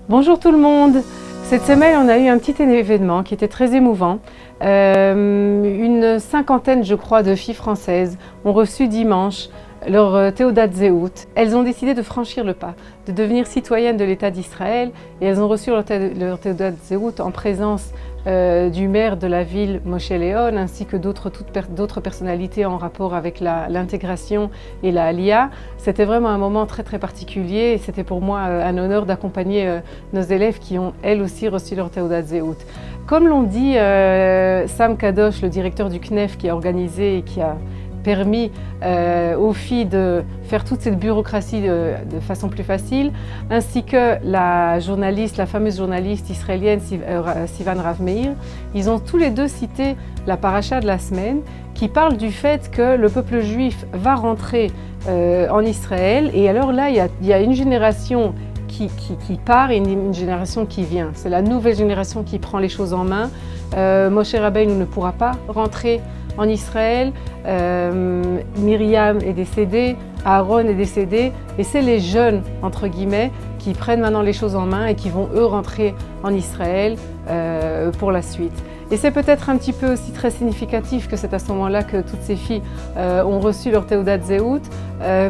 Bonjour tout le monde. Cette semaine, on a eu un petit événement qui était très émouvant. Une cinquantaine, je crois, de filles françaises ont reçu dimanche leur Théodat Zéhout. Elles ont décidé de franchir le pas, de devenir citoyennes de l'État d'Israël et elles ont reçu leur Théodat Zéhout en présence du maire de la ville, Moshe Léon, ainsi que d'autres personnalités en rapport avec l'intégration et la Aliyah. C'était vraiment un moment très particulier et c'était pour moi un honneur d'accompagner nos élèves qui ont elles aussi reçu leur Théodat Zéhout. Comme l'ont dit Sam Kadosh, le directeur du CNEF qui a organisé et qui a permis aux filles de faire toute cette bureaucratie de façon plus facile, ainsi que la fameuse journaliste israélienne Sivan Rav-Meir. Ils ont tous les deux cité la paracha de la semaine qui parle du fait que le peuple juif va rentrer en Israël, et alors là il y a une génération qui part et une génération qui vient. C'est la nouvelle génération qui prend les choses en main. Moshe Rabbeinu ne pourra pas rentrer en Israël, Myriam est décédée, Aaron est décédé, et c'est les jeunes, entre guillemets, qui prennent maintenant les choses en main et qui vont eux rentrer en Israël pour la suite. Et c'est peut-être un petit peu aussi très significatif que c'est à ce moment-là que toutes ces filles ont reçu leur Théodat Zéhout,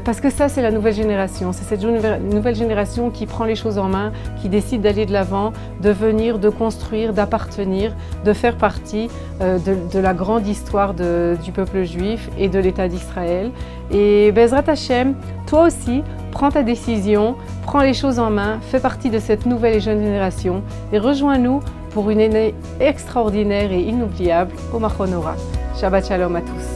parce que ça c'est la nouvelle génération, c'est cette nouvelle génération qui prend les choses en main, qui décide d'aller de l'avant, de venir, de construire, d'appartenir, de faire partie de la grande histoire du peuple juif et de l'État d'Israël. Et Bezrat Hashem, toi aussi, prends ta décision, prends les choses en main, fais partie de cette nouvelle et jeune génération et rejoins-nous pour une année extraordinaire et inoubliable au Machon Ora. Shabbat Shalom à tous.